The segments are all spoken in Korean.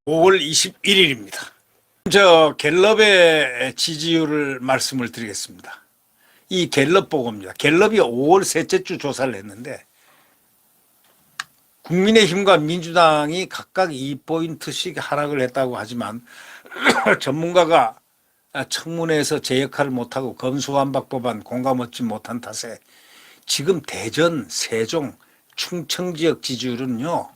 (5월 21일입니다) 저 갤럽의 지지율을 말씀을 드리겠습니다. 이 갤럽 보고입니다. 갤럽이 5월 셋째 주 조사를 했는데 국민의힘과 민주당이 각각 2포인트씩 하락을 했다고 하지만 전문가가 청문회에서 제 역할을 못하고 검수완박법안 공감 얻지 못한 탓에 지금 대전, 세종, 충청 지역 지지율은요,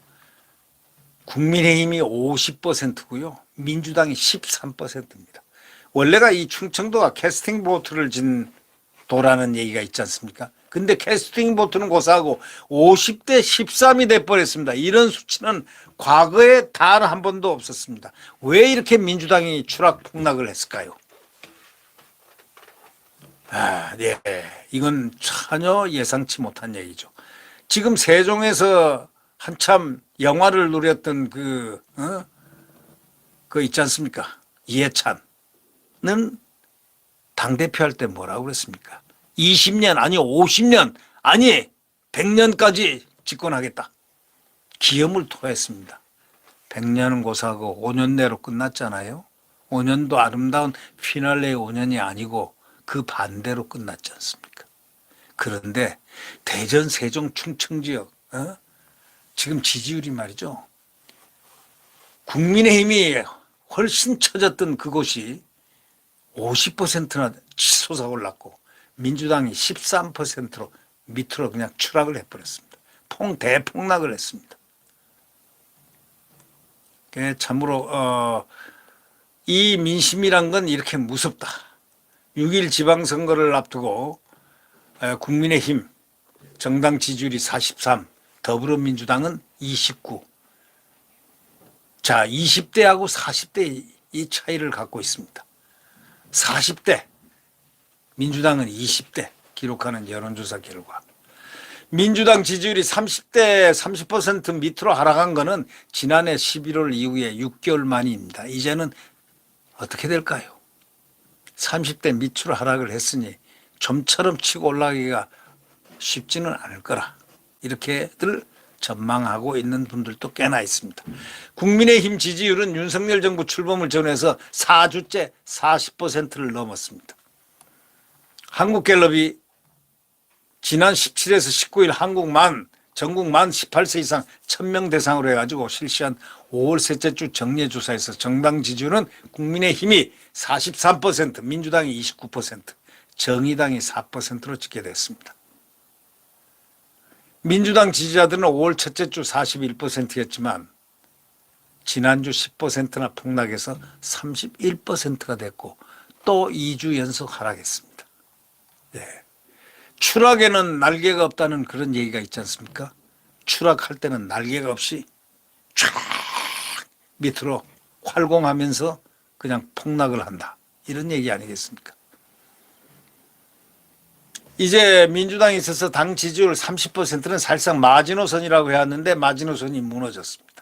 국민의힘이 50%고요 민주당이 13%입니다. 원래가 이 충청도가 캐스팅 보트를 진 도라는 얘기가 있지 않습니까? 근데 캐스팅 보트는 고사하고 50대 13이 돼버렸습니다. 이런 수치는 과거에 단 한 번도 없었습니다. 왜 이렇게 민주당이 추락 폭락을 했을까요? 네, 이건 전혀 예상치 못한 얘기죠. 지금 세종에서 한참 영화를 누렸던 그 있지 않습니까? 이해찬은 당대표 할 때 뭐라고 그랬습니까? 20년 아니 50년 아니 100년까지 집권하겠다. 기염을 토했습니다. 100년은 고사하고 5년 내로 끝났잖아요. 5년도 아름다운 피날레의 5년이 아니고 그 반대로 끝났지 않습니까? 그런데 대전, 세종, 충청 지역 지금 지지율이 말이죠. 국민의힘이 훨씬 처졌던 그곳이 50%나 치솟아 올랐고 민주당이 13%로 밑으로 그냥 추락을 해버렸습니다. 대폭락을 했습니다. 참으로 이 민심이란 건 이렇게 무섭다. 6일 지방선거를 앞두고 국민의힘 정당 지지율이 43, 더불어민주당은 29. 자, 20대하고 40대 이 차이를 갖고 있습니다. 40대, 민주당은 20대 기록하는 여론조사 결과. 민주당 지지율이 30대 30% 밑으로 하락한 것은 지난해 11월 이후에 6개월 만입니다. 이제는 어떻게 될까요? 30대 밑으로 하락을 했으니 좀처럼 치고 올라가기가 쉽지는 않을 거라 이렇게들 전망하고 있는 분들도 꽤나 있습니다. 국민의힘 지지율은 윤석열 정부 출범을 전후해서 4주째 40%를 넘었습니다. 한국갤럽이 지난 17에서 19일 전국 만 18세 이상 1000명 대상으로 해가지고 실시한 5월 셋째 주 정례조사에서 정당 지지율은 국민의힘이 43%, 민주당이 29%, 정의당이 4%로 집계됐습니다. 민주당 지지자들은 5월 첫째 주 41%였지만 지난주 10%나 폭락해서 31%가 됐고 또 2주 연속 하락했습니다. 네. 추락에는 날개가 없다는 그런 얘기가 있지 않습니까? 추락할 때는 날개가 없이 쫙 밑으로 활공하면서 그냥 폭락을 한다. 이런 얘기 아니겠습니까? 이제 민주당에 있어서 당 지지율 30%는 사실상 마지노선이라고 해왔는데 마지노선이 무너졌습니다.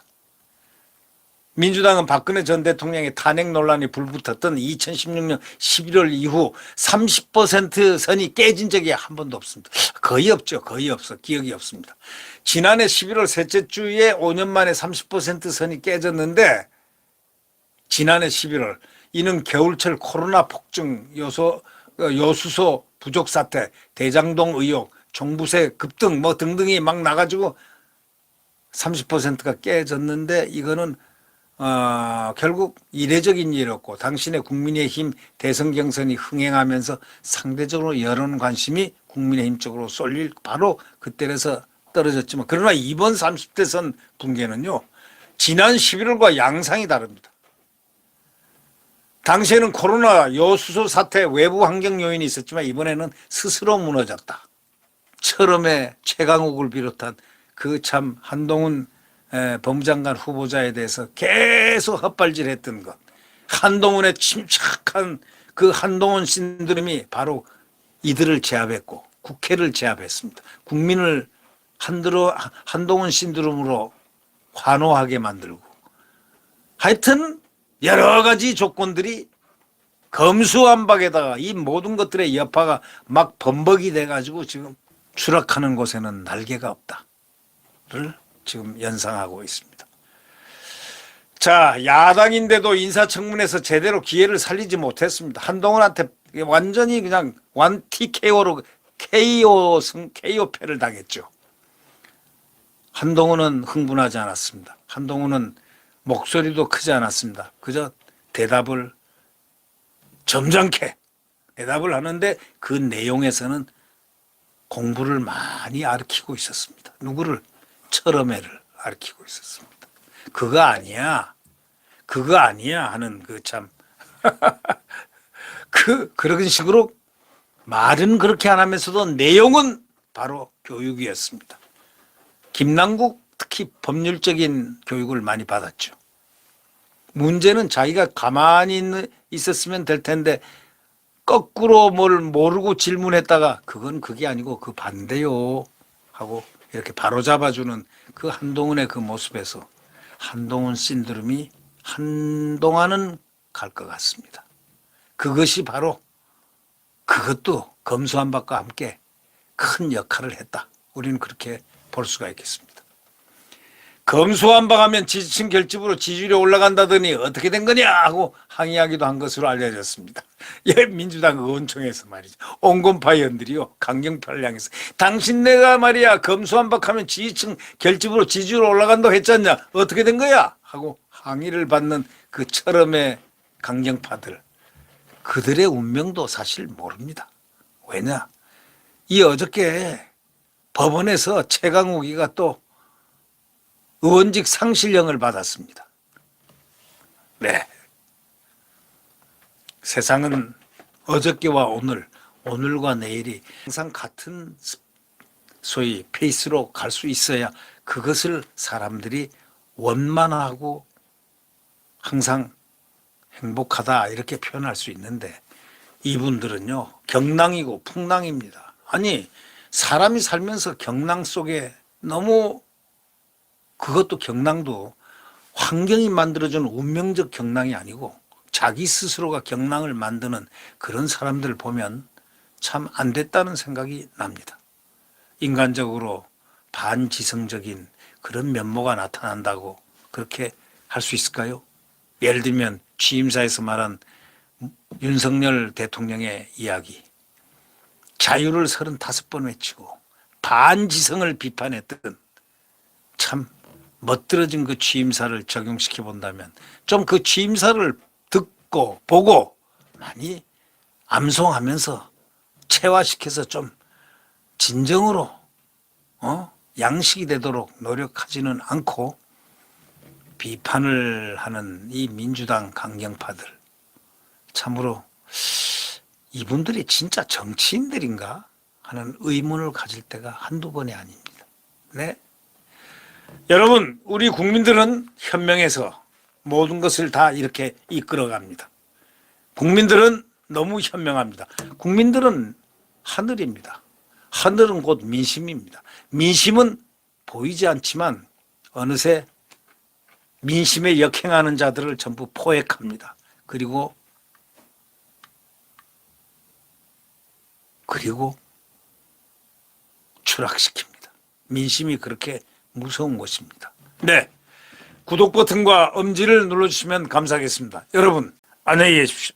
민주당은 박근혜 전 대통령의 탄핵 논란이 불붙었던 2016년 11월 이후 30% 선이 깨진 적이 한 번도 없습니다. 거의 없죠. 거의 없어. 기억이 없습니다. 지난해 11월 셋째 주에 5년 만에 30% 선이 깨졌는데 지난해 11월 이는 겨울철 코로나 폭증 요수소 부족 사태, 대장동 의혹, 종부세 급등 등등이 막 나가지고 30%가 깨졌는데 이거는 결국 이례적인 일이었고 당신의 국민의힘 대선 경선이 흥행하면서 상대적으로 여론 관심이 국민의힘 쪽으로 쏠릴 바로 그때에서 떨어졌지만 그러나 이번 30대 선 붕괴는요 지난 11월과 양상이 다릅니다. 당시에는 코로나 요수소 사태 외부 환경 요인이 있었지만 이번에는 스스로 무너졌다. 처음에 최강욱을 비롯한 그 참 한동훈 법무장관 후보자에 대해서 계속 헛발질했던 것. 한동훈의 침착한 그 한동훈 신드롬이 바로 이들을 제압했고 국회를 제압했습니다. 국민을 한동훈 신드롬으로 환호하게 만들고 하여튼 여러 가지 조건들이 검수완박에다가 이 모든 것들의 여파가 막 범벅이 돼가지고 지금 추락하는 곳에는 날개가 없다를 지금 연상하고 있습니다. 자, 야당인데도 인사청문회에서 제대로 기회를 살리지 못했습니다. 한동훈한테 완전히 그냥 완 TKO로 KO패를 당했죠. 한동훈은 흥분하지 않았습니다. 한동훈은 목소리도 크지 않았습니다. 그저 대답을 점잖게 대답을 하는데 그 내용에서는 공부를 많이 가르치고 있었습니다. 누구를? 철험회를 가르치고 있었습니다. 그거 아니야 하는 그 참 그런 식으로 말은 그렇게 안 하면서도 내용은 바로 교육이었습니다. 김남국 특히 법률적인 교육을 많이 받았죠. 문제는 자기가 가만히 있었으면 될 텐데 거꾸로 뭘 모르고 질문했다가 그건 그게 아니고 그 반대요 하고 이렇게 바로잡아주는 그 한동훈의 그 모습에서 한동훈 신드롬이 한동안은 갈 것 같습니다. 그것이 바로 그것도 검수완박과 함께 큰 역할을 했다. 우리는 그렇게 볼 수가 있겠습니다. 검수완박하면 지지층 결집으로 지지율이 올라간다더니 어떻게 된 거냐 하고 항의하기도 한 것으로 알려졌습니다. 예, 민주당 의원총회에서 말이죠. 온건파 의원들이요, 강경파를 향해서 당신네가 말이야 검수완박하면 지지층 결집으로 지지율 올라간다고 했잖냐, 어떻게 된 거야 하고 항의를 받는 그 철험의 강경파들, 그들의 운명도 사실 모릅니다. 왜냐, 이 어저께 법원에서 최강욱이가 또 의원직 상실령을 받았습니다. 네. 세상은 어저께와 오늘과 내일이 항상 같은 소위 페이스로 갈 수 있어야 그것을 사람들이 원만하고 항상 행복하다 이렇게 표현할 수 있는데 이분들은요, 경랑이고 풍랑입니다. 아니, 사람이 살면서 경랑 속에 너무, 그것도 경랑도 환경이 만들어준 운명적 경랑이 아니고 자기 스스로가 경랑을 만드는 그런 사람들을 보면 참 안 됐다는 생각이 납니다. 인간적으로 반지성적인 그런 면모가 나타난다고 그렇게 할 수 있을까요? 예를 들면 취임사에서 말한 윤석열 대통령의 이야기, 자유를 35번 외치고 반지성을 비판했던 참 멋들어진 그 취임사를 적용시켜 본다면 좀 그 취임사를 듣고 보고 많이 암송하면서 체화시켜서 좀 진정으로 양식이 되도록 노력하지는 않고 비판을 하는 이 민주당 강경파들, 참으로 이분들이 진짜 정치인들인가 하는 의문을 가질 때가 한두 번이 아닙니다. 네. 여러분, 우리 국민들은 현명해서 모든 것을 다 이렇게 이끌어갑니다. 국민들은 너무 현명합니다. 국민들은 하늘입니다. 하늘은 곧 민심입니다. 민심은 보이지 않지만 어느새 민심에 역행하는 자들을 전부 포획합니다. 그리고 추락시킵니다. 민심이 그렇게 무서운 것입니다. 네, 구독 버튼과 엄지를 눌러주시면 감사하겠습니다. 여러분, 안녕히 계십시오.